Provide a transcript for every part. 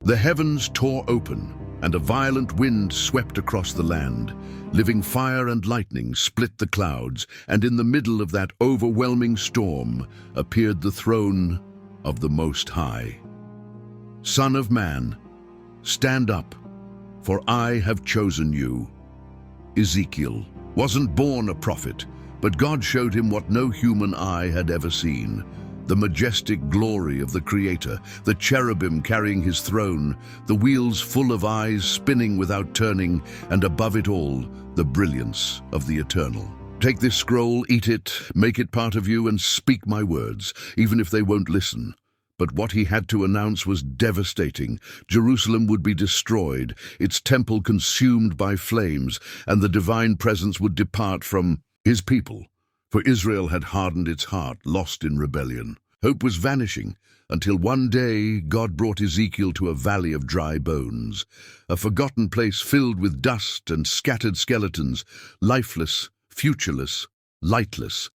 The heavens tore open, and a violent wind swept across the land. Living fire and lightning split the clouds, and in the middle of that overwhelming storm appeared the throne of the Most High. Son of man, stand up, for I have chosen you. Ezekiel wasn't born a prophet, but God showed him what no human eye had ever seen: the majestic glory of the Creator, the cherubim carrying his throne, the wheels full of eyes spinning without turning, and above it all, the brilliance of the Eternal. Take this scroll, eat it, make it part of you, and speak my words, even if they won't listen. But what he had to announce was devastating. Jerusalem would be destroyed, its temple consumed by flames, and the divine presence would depart from his people. For Israel had hardened its heart, lost in rebellion. Hope was vanishing, until one day God brought Ezekiel to a valley of dry bones, a forgotten place filled with dust and scattered skeletons, lifeless, futureless, lightless.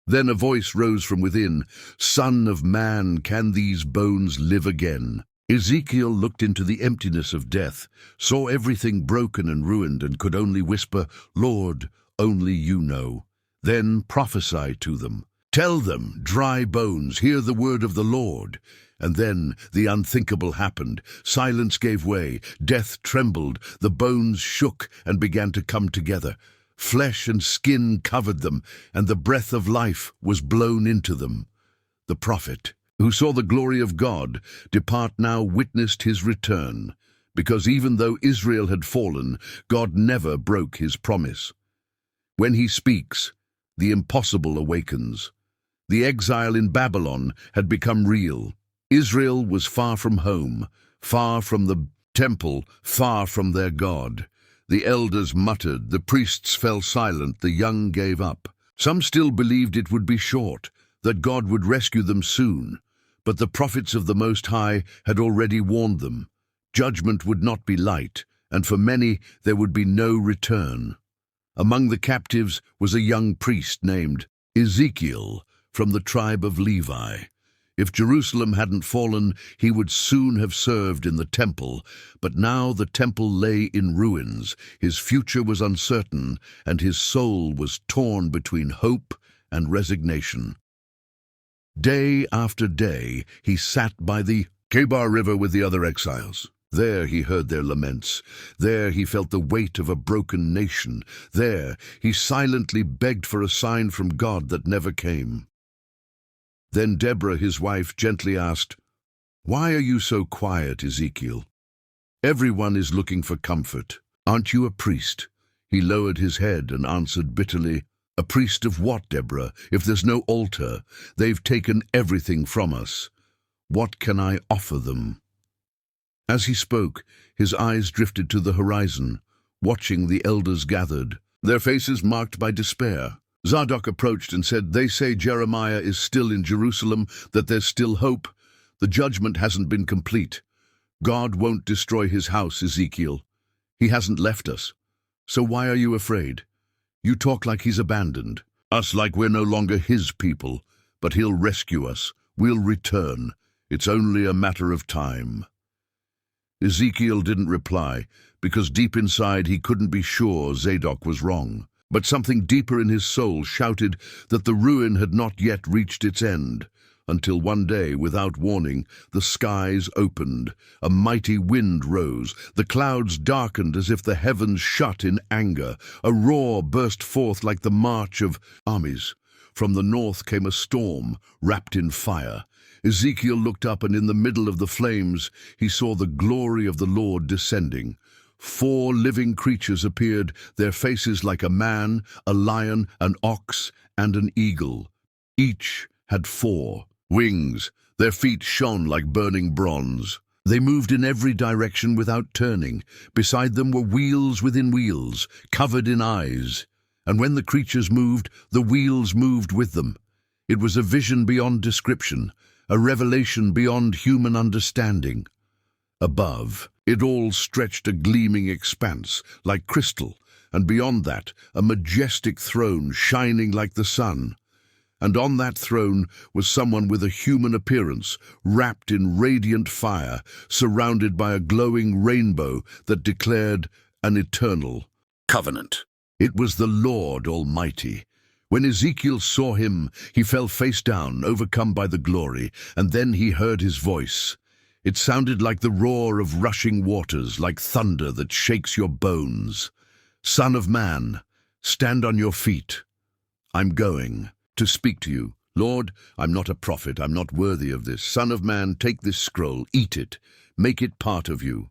Then a voice rose from within, "Son of man, can these bones live again?" Ezekiel looked into the emptiness of death, saw everything broken and ruined, and could only whisper, "Lord, only you know." Then prophesy to them. Tell them, dry bones, hear the word of the Lord. And then the unthinkable happened. Silence gave way, death trembled, the bones shook and began to come together. Flesh and skin covered them, and the breath of life was blown into them. The prophet, who saw the glory of God depart now, witnessed his return, because even though Israel had fallen, God never broke his promise. When he speaks, the impossible awakens. The exile in Babylon had become real. Israel was far from home, far from the temple, far from their God. The elders muttered, the priests fell silent, the young gave up. Some still believed it would be short, that God would rescue them soon. But the prophets of the Most High had already warned them. Judgment would not be light, and for many there would be no return. Among the captives was a young priest named Ezekiel from the tribe of Levi. If Jerusalem hadn't fallen, he would soon have served in the temple, but now the temple lay in ruins, his future was uncertain, and his soul was torn between hope and resignation. Day after day he sat by the Kebar River with the other exiles. There he heard their laments. There he felt the weight of a broken nation. There he silently begged for a sign from God that never came. Then Deborah, his wife, gently asked, "Why are you so quiet, Ezekiel? Everyone is looking for comfort. Aren't you a priest?" He lowered his head and answered bitterly, "A priest of what, Deborah? If there's no altar, they've taken everything from us. What can I offer them?" As he spoke, his eyes drifted to the horizon, watching the elders gathered, their faces marked by despair. Zadok approached and said, "They say Jeremiah is still in Jerusalem, that there's still hope. The judgment hasn't been complete. God won't destroy his house, Ezekiel. He hasn't left us. So why are you afraid? You talk like he's abandoned us, like we're no longer his people, but he'll rescue us. We'll return. It's only a matter of time." Ezekiel didn't reply, because deep inside he couldn't be sure Zadok was wrong. But something deeper in his soul shouted that the ruin had not yet reached its end, until one day, without warning, the skies opened, a mighty wind rose, the clouds darkened as if the heavens shut in anger, a roar burst forth like the march of armies. From the north came a storm, wrapped in fire. Ezekiel looked up, and in the middle of the flames he saw the glory of the Lord descending. 4 living creatures appeared, their faces like a man, a lion, an ox, and an eagle. Each had 4 wings. Their feet shone like burning bronze. They moved in every direction without turning. Beside them were wheels within wheels, covered in eyes. And when the creatures moved, the wheels moved with them. It was a vision beyond description, a revelation beyond human understanding. Above, it all stretched a gleaming expanse, like crystal, and beyond that, a majestic throne shining like the sun. and on that throne was someone with a human appearance, wrapped in radiant fire, surrounded by a glowing rainbow that declared an eternal covenant. It was the Lord Almighty. When Ezekiel saw him, he fell face down, overcome by the glory, and then he heard his voice. It sounded like the roar of rushing waters, like thunder that shakes your bones. Son of man, stand on your feet. I'm going to speak to you. Lord, I'm not a prophet, I'm not worthy of this. Son of man, take this scroll, eat it, make it part of you,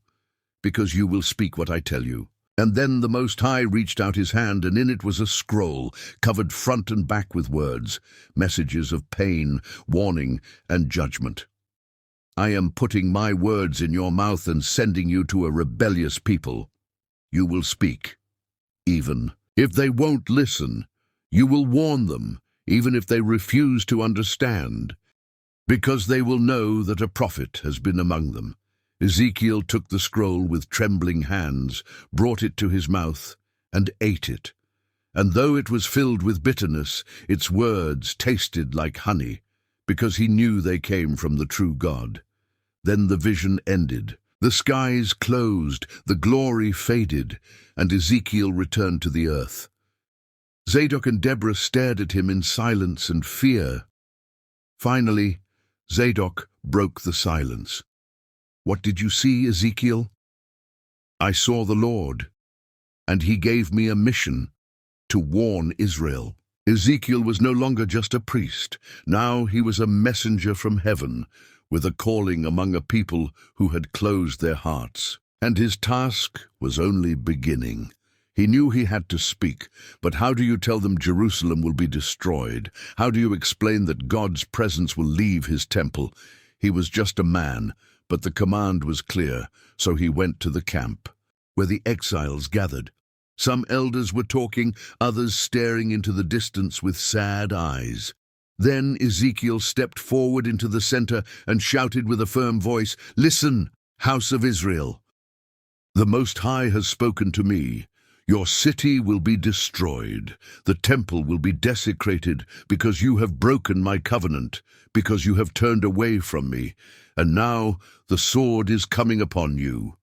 because you will speak what I tell you. And then the Most High reached out his hand, and in it was a scroll, covered front and back with words, messages of pain, warning, and judgment. I am putting my words in your mouth and sending you to a rebellious people. You will speak. Even if they won't listen, you will warn them, even if they refuse to understand, because they will know that a prophet has been among them. Ezekiel took the scroll with trembling hands, brought it to his mouth, and ate it. And though it was filled with bitterness, its words tasted like honey, because he knew they came from the true God. Then the vision ended. The skies closed, the glory faded, and Ezekiel returned to the earth. Zadok and Deborah stared at him in silence and fear. Finally, Zadok broke the silence. What did you see, Ezekiel? I saw the Lord, and he gave me a mission to warn Israel. Ezekiel was no longer just a priest. Now he was a messenger from heaven, with a calling among a people who had closed their hearts. And his task was only beginning. He knew he had to speak, but how do you tell them Jerusalem will be destroyed? How do you explain that God's presence will leave his temple? He was just a man, but the command was clear, so he went to the camp, where the exiles gathered. Some elders were talking, others staring into the distance with sad eyes. Then Ezekiel stepped forward into the center and shouted with a firm voice, "Listen, house of Israel! The Most High has spoken to me. Your city will be destroyed. The temple will be desecrated because you have broken my covenant, because you have turned away from me. And now the sword is coming upon you."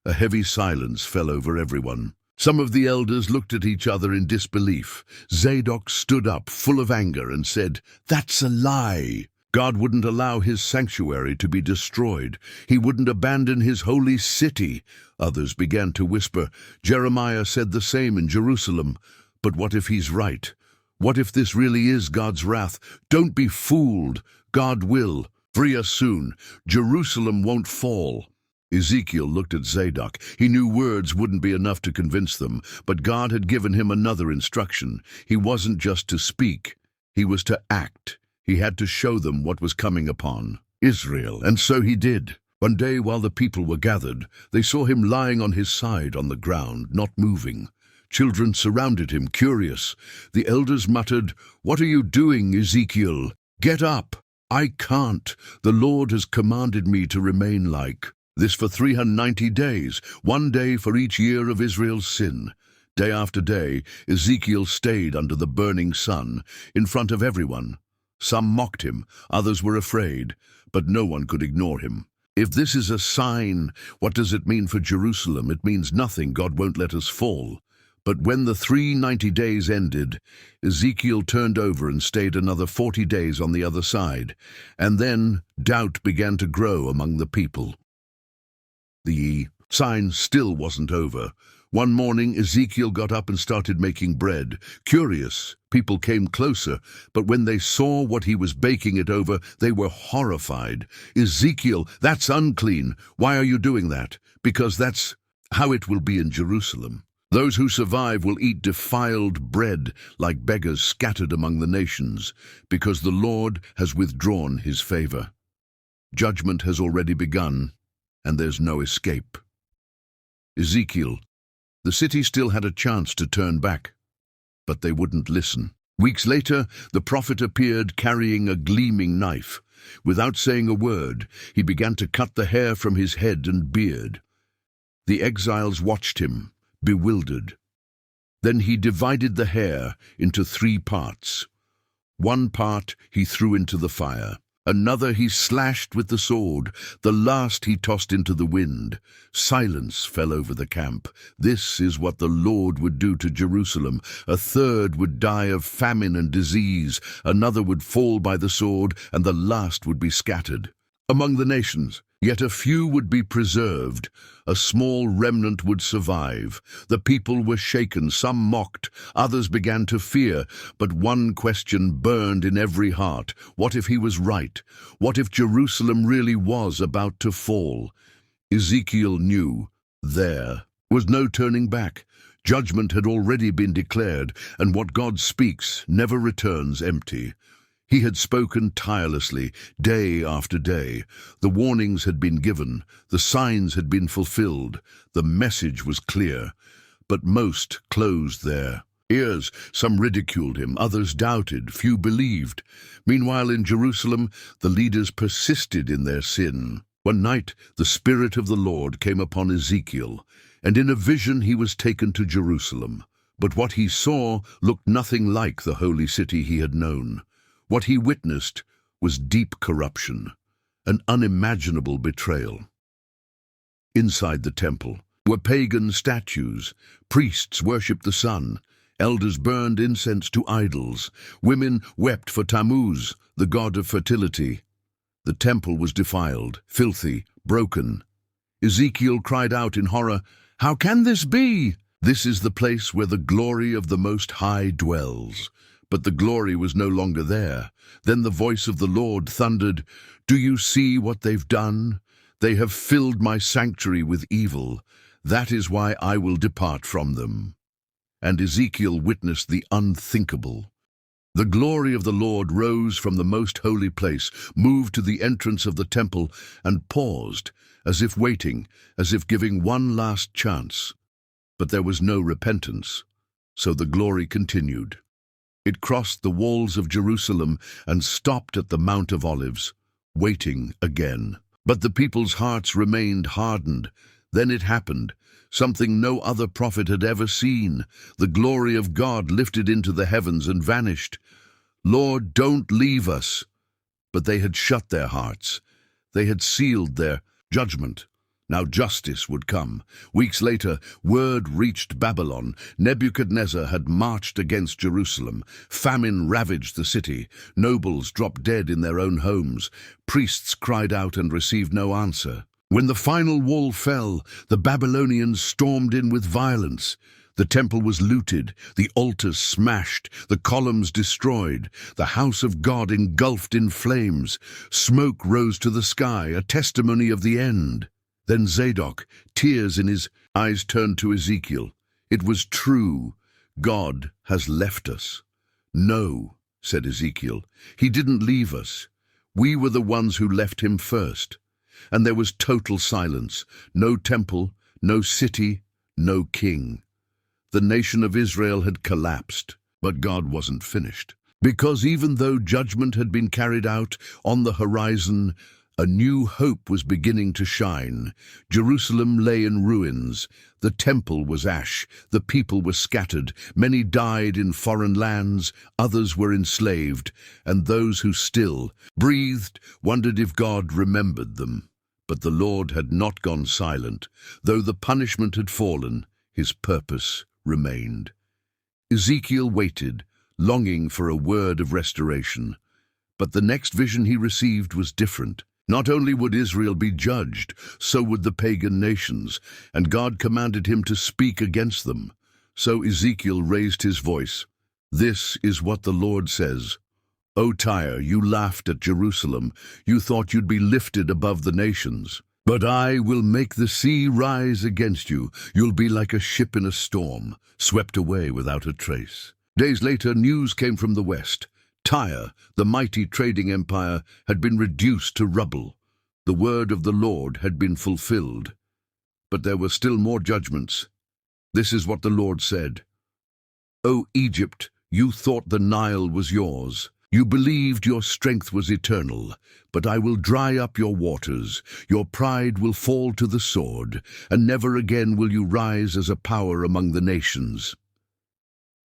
A heavy silence fell over everyone. Some of the elders looked at each other in disbelief. Zadok stood up, full of anger, and said, "That's a lie. God wouldn't allow his sanctuary to be destroyed. He wouldn't abandon his holy city." Others began to whisper. Jeremiah said the same in Jerusalem. But what if he's right? What if this really is God's wrath? Don't be fooled. God will free us soon. Jerusalem won't fall. Ezekiel looked at Zadok. He knew words wouldn't be enough to convince them, but God had given him another instruction. He wasn't just to speak, he was to act. He had to show them what was coming upon Israel, and so he did. One day, while the people were gathered, they saw him lying on his side on the ground, not moving. Children surrounded him, curious. The elders muttered, "What are you doing, Ezekiel? Get up!" "I can't. The Lord has commanded me to remain like this for 390 days, one day for each year of Israel's sin." Day after day, Ezekiel stayed under the burning sun, in front of everyone. Some mocked him, others were afraid, but no one could ignore him. If this is a sign, what does it mean for Jerusalem? It means nothing. God won't let us fall. But when the 390 days ended, Ezekiel turned over and stayed another 40 days on the other side, and then doubt began to grow among the people. The sign still wasn't over. One morning, Ezekiel got up and started making bread. Curious, people came closer, but when they saw what he was baking it over, they were horrified. "Ezekiel, that's unclean. Why are you doing that?" "Because that's how it will be in Jerusalem. Those who survive will eat defiled bread like beggars scattered among the nations, because the Lord has withdrawn his favor. Judgment has already begun, and there's no escape." Ezekiel, the city still had a chance to turn back, but they wouldn't listen. Weeks later, the prophet appeared carrying a gleaming knife. Without saying a word, he began to cut the hair from his head and beard. The exiles watched him, bewildered. Then he divided the hair into 3 parts. One part he threw into the fire. Another he slashed with the sword. The last he tossed into the wind. Silence fell over the camp. This is what the Lord would do to Jerusalem. A third would die of famine and disease. Another would fall by the sword, and the last would be scattered among the nations. Yet a few would be preserved. A small remnant would survive. The people were shaken, some mocked, others began to fear. But one question burned in every heart. What if he was right? What if Jerusalem really was about to fall? Ezekiel knew there was no turning back. Judgment had already been declared, and what God speaks never returns empty. He had spoken tirelessly, day after day. The warnings had been given, the signs had been fulfilled, the message was clear. But most closed their ears. Some ridiculed him, others doubted, few believed. Meanwhile, in Jerusalem, the leaders persisted in their sin. One night, the Spirit of the Lord came upon Ezekiel, and in a vision he was taken to Jerusalem. But what he saw looked nothing like the holy city he had known. What he witnessed was deep corruption, an unimaginable betrayal. Inside the temple were pagan statues. Priests worshipped the sun. Elders burned incense to idols. Women wept for Tammuz, the god of fertility. The temple was defiled, filthy, broken. Ezekiel cried out in horror, "How can this be? This is the place where the glory of the Most High dwells." But the glory was no longer there. Then the voice of the Lord thundered, "Do you see what they've done? They have filled my sanctuary with evil. That is why I will depart from them." And Ezekiel witnessed the unthinkable. The glory of the Lord rose from the most holy place, moved to the entrance of the temple, and paused, as if waiting, as if giving one last chance. But there was no repentance, so the glory continued. It crossed the walls of Jerusalem and stopped at the Mount of Olives, waiting again. But the people's hearts remained hardened. Then it happened, something no other prophet had ever seen. The glory of God lifted into the heavens and vanished. "Lord, don't leave us." But they had shut their hearts. They had sealed their judgment. Now justice would come. Weeks later, word reached Babylon. Nebuchadnezzar had marched against Jerusalem. Famine ravaged the city. Nobles dropped dead in their own homes. Priests cried out and received no answer. When the final wall fell, the Babylonians stormed in with violence. The temple was looted, the altars smashed, the columns destroyed, the house of God engulfed in flames. Smoke rose to the sky, a testimony of the end. Then Zadok, tears in his eyes, turned to Ezekiel. "It was true. God has left us." "No," said Ezekiel. "He didn't leave us. We were the ones who left him first." And there was total silence. No temple, no city, no king. The nation of Israel had collapsed, but God wasn't finished. Because even though judgment had been carried out, on the horizon, a new hope was beginning to shine. Jerusalem lay in ruins. The temple was ash. The people were scattered. Many died in foreign lands. Others were enslaved. And those who still breathed wondered if God remembered them. But the Lord had not gone silent. Though the punishment had fallen, his purpose remained. Ezekiel waited, longing for a word of restoration. But the next vision he received was different. Not only would Israel be judged, so would the pagan nations, and God commanded him to speak against them. So Ezekiel raised his voice. "This is what the Lord says. O Tyre, you laughed at Jerusalem. You thought you'd be lifted above the nations. But I will make the sea rise against you. You'll be like a ship in a storm, swept away without a trace." Days later, news came from the west. Tyre, the mighty trading empire, had been reduced to rubble. The word of the Lord had been fulfilled. But there were still more judgments. This is what the Lord said. "O Egypt, you thought the Nile was yours. You believed your strength was eternal, but I will dry up your waters. Your pride will fall to the sword, and never again will you rise as a power among the nations."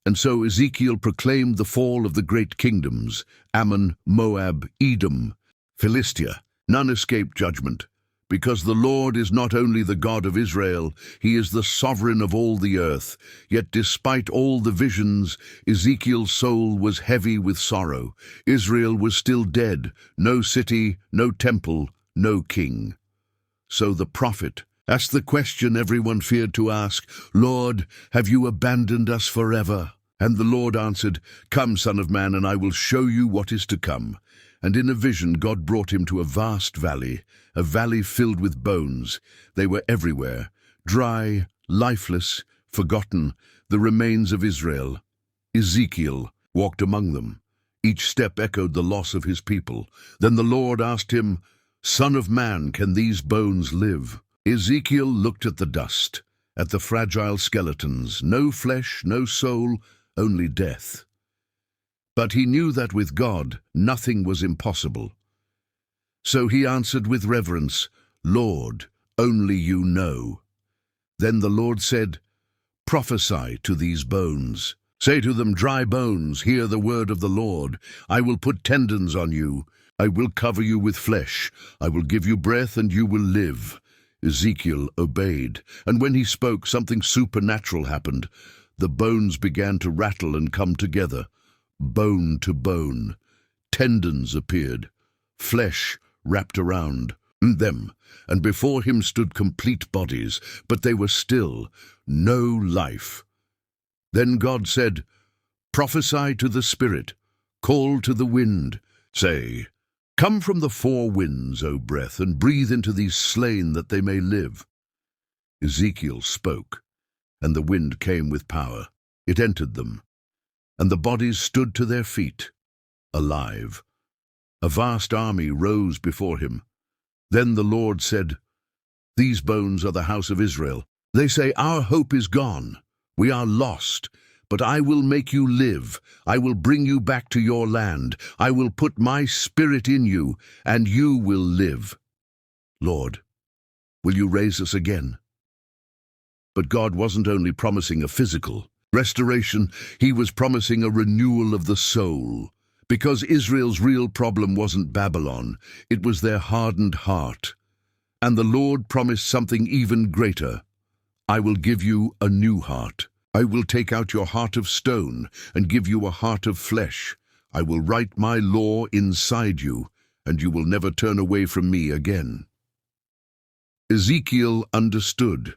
And so Ezekiel proclaimed the fall of the great kingdoms, Ammon, Moab, Edom, Philistia. None escaped judgment, because the Lord is not only the God of Israel, he is the sovereign of all the earth. Yet despite all the visions, Ezekiel's soul was heavy with sorrow. Israel was still dead, no city, no temple, no king. So the prophet asked the question everyone feared to ask, "Lord, have you abandoned us forever?" And the Lord answered, "Come, Son of Man, and I will show you what is to come." And in a vision God brought him to a vast valley, a valley filled with bones. They were everywhere, dry, lifeless, forgotten, the remains of Israel. Ezekiel walked among them. Each step echoed the loss of his people. Then the Lord asked him, "Son of man, can these bones live?" Ezekiel looked at the dust, at the fragile skeletons, no flesh, no soul, only death. But he knew that with God, nothing was impossible. So he answered with reverence, "Lord, only you know." Then the Lord said, "Prophesy to these bones. Say to them, dry bones, hear the word of the Lord. I will put tendons on you. I will cover you with flesh. I will give you breath, and you will live." Ezekiel obeyed, and when he spoke, something supernatural happened. The bones began to rattle and come together, bone to bone. Tendons appeared, flesh wrapped around them, and before him stood complete bodies, but they were still, no life. Then God said, "Prophesy to the Spirit, call to the wind, say, come from the four winds, O breath, and breathe into these slain that they may live." Ezekiel spoke, and the wind came with power. It entered them, and the bodies stood to their feet, alive. A vast army rose before him. Then the Lord said, "These bones are the house of Israel. They say, 'Our hope is gone. We are lost. But I will make you live. I will bring you back to your land. I will put my spirit in you, and you will live.' Lord, will you raise us again?" But God wasn't only promising a physical restoration, he was promising a renewal of the soul. Because Israel's real problem wasn't Babylon, it was their hardened heart. And the Lord promised something even greater. "I will give you a new heart. I will take out your heart of stone and give you a heart of flesh. I will write my law inside you, and you will never turn away from me again." Ezekiel understood.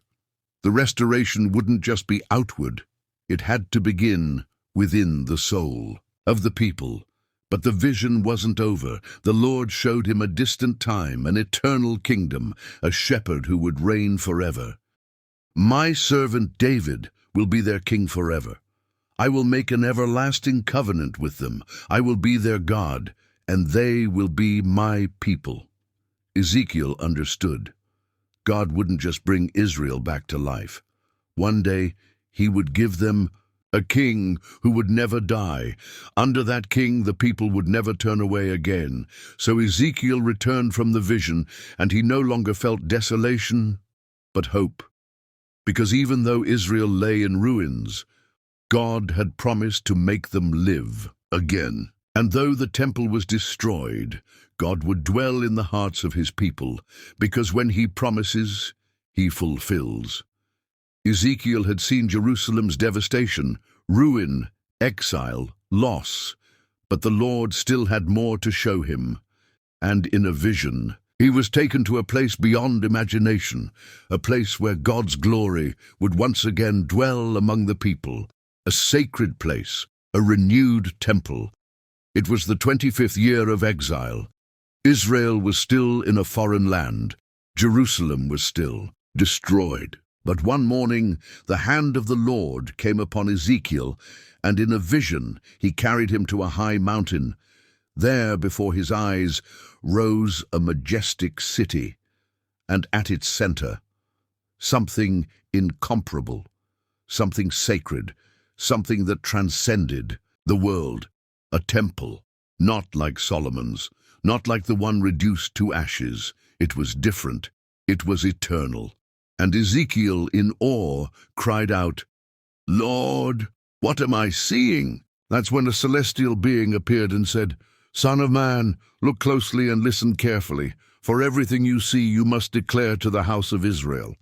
The restoration wouldn't just be outward. It had to begin within the soul of the people. But the vision wasn't over. The Lord showed him a distant time, an eternal kingdom, a shepherd who would reign forever. "My servant David will be their king forever. I will make an everlasting covenant with them. I will be their God, and they will be my people." Ezekiel understood. God wouldn't just bring Israel back to life. One day, he would give them a king who would never die. Under that king, the people would never turn away again. So Ezekiel returned from the vision, and he no longer felt desolation, but hope. Because even though Israel lay in ruins, God had promised to make them live again. And though the temple was destroyed, God would dwell in the hearts of his people, because when he promises, he fulfills. Ezekiel had seen Jerusalem's devastation, ruin, exile, loss, but the Lord still had more to show him. And in a vision, he was taken to a place beyond imagination, a place where God's glory would once again dwell among the people, a sacred place, a renewed temple. It was the 25th year of exile. Israel was still in a foreign land. Jerusalem was still destroyed. But one morning, the hand of the Lord came upon Ezekiel, and in a vision he carried him to a high mountain. There, before his eyes, rose a majestic city, and at its center, something incomparable, something sacred, something that transcended the world, a temple, not like Solomon's, not like the one reduced to ashes. It was different. It was eternal. And Ezekiel, in awe, cried out, "Lord, What am I seeing?" That's when a celestial being appeared and said, "Son of man, look closely and listen carefully. For everything you see you must declare to the house of Israel."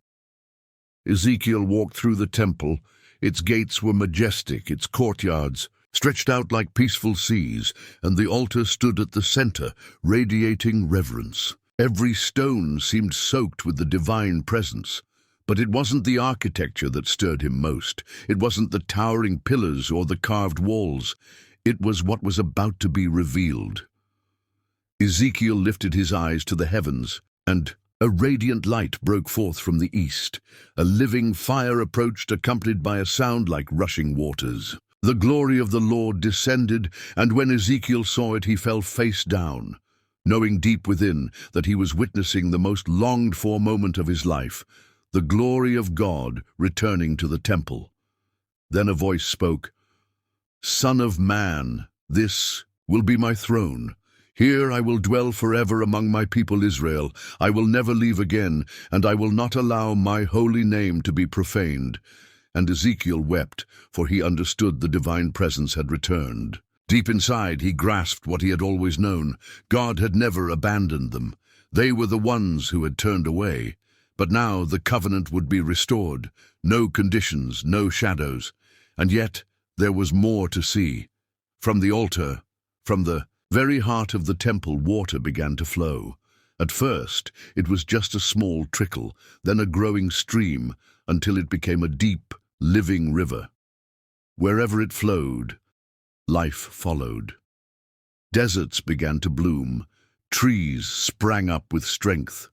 Ezekiel walked through the temple. Its gates were majestic, its courtyards stretched out like peaceful seas, and the altar stood at the center, radiating reverence. Every stone seemed soaked with the divine presence. But it wasn't the architecture that stirred him most. It wasn't the towering pillars or the carved walls. It was what was about to be revealed. Ezekiel lifted his eyes to the heavens, and a radiant light broke forth from the east. A living fire approached, accompanied by a sound like rushing waters. The glory of the Lord descended, and when Ezekiel saw it, he fell face down, knowing deep within that he was witnessing the most longed-for moment of his life, the glory of God returning to the temple. Then a voice spoke, "Son of man, this will be my throne. Here I will dwell forever among my people Israel. I will never leave again, and I will not allow my holy name to be profaned." And Ezekiel wept, for he understood the divine presence had returned. Deep inside, he grasped what he had always known. God had never abandoned them. They were the ones who had turned away. But now the covenant would be restored. No conditions, no shadows. And yet there was more to see. From the altar, from the very heart of the temple, water began to flow. At first, it was just a small trickle, then a growing stream, until it became a deep, living river. Wherever it flowed, life followed. Deserts began to bloom. Trees sprang up with strength.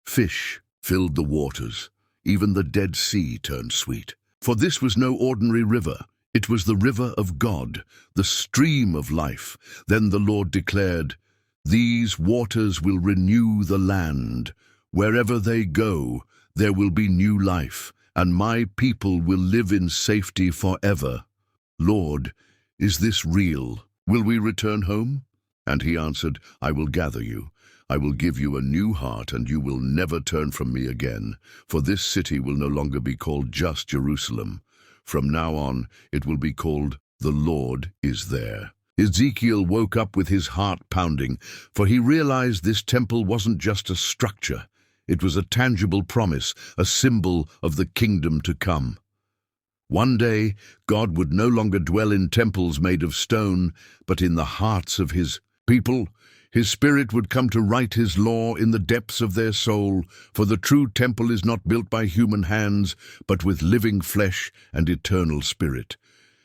Fish filled the waters. Even the Dead Sea turned sweet. For this was no ordinary river. It was the river of God, the stream of life. Then the Lord declared, "These waters will renew the land. Wherever they go, there will be new life, and my people will live in safety forever." "Lord, is this real? Will we return home?" And he answered, "I will gather you. I will give you a new heart, and you will never turn from me again. For this city will no longer be called just Jerusalem. From now on, it will be called The Lord is There." Ezekiel woke up with his heart pounding, for he realized this temple wasn't just a structure. It was a tangible promise, a symbol of the kingdom to come. One day, God would no longer dwell in temples made of stone, but in the hearts of his people. His Spirit would come to write his law in the depths of their soul, for the true temple is not built by human hands, but with living flesh and eternal spirit.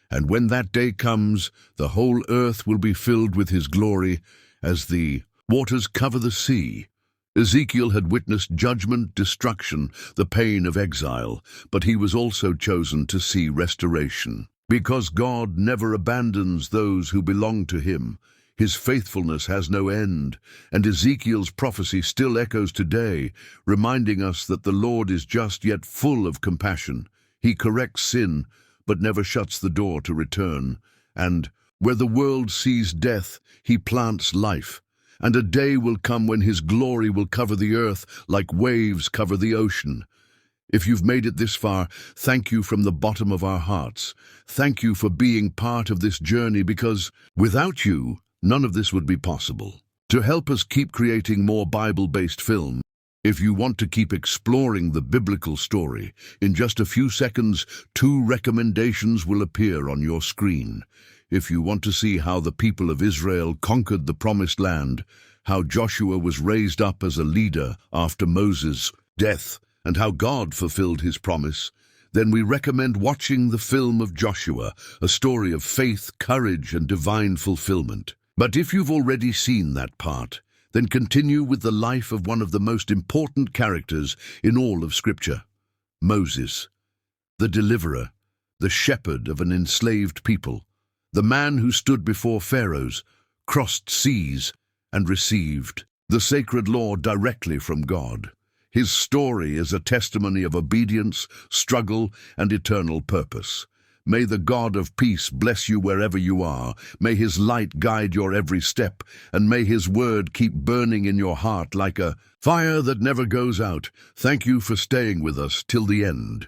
And when that day comes, the whole earth will be filled with his glory, as the waters cover the sea. Ezekiel had witnessed judgment, destruction, the pain of exile, but he was also chosen to see restoration. Because God never abandons those who belong to him, his faithfulness has no end, and Ezekiel's prophecy still echoes today, reminding us that the Lord is just yet full of compassion. He corrects sin, but never shuts the door to return. And where the world sees death, he plants life. And a day will come when his glory will cover the earth like waves cover the ocean. If you've made it this far, thank you from the bottom of our hearts. Thank you for being part of this journey, because without you, none of this would be possible. To help us keep creating more Bible-based film, if you want to keep exploring the biblical story, in just a few seconds, 2 recommendations will appear on your screen. If you want to see how the people of Israel conquered the Promised Land, how Joshua was raised up as a leader after Moses' death, and how God fulfilled his promise, then we recommend watching the film of Joshua, a story of faith, courage, and divine fulfillment. But if you've already seen that part, then continue with the life of one of the most important characters in all of Scripture, Moses, the deliverer, the shepherd of an enslaved people, the man who stood before pharaohs, crossed seas, and received the sacred law directly from God. His story is a testimony of obedience, struggle, and eternal purpose. May the God of peace bless you wherever you are. May his light guide your every step, and may his word keep burning in your heart like a fire that never goes out. Thank you for staying with us till the end.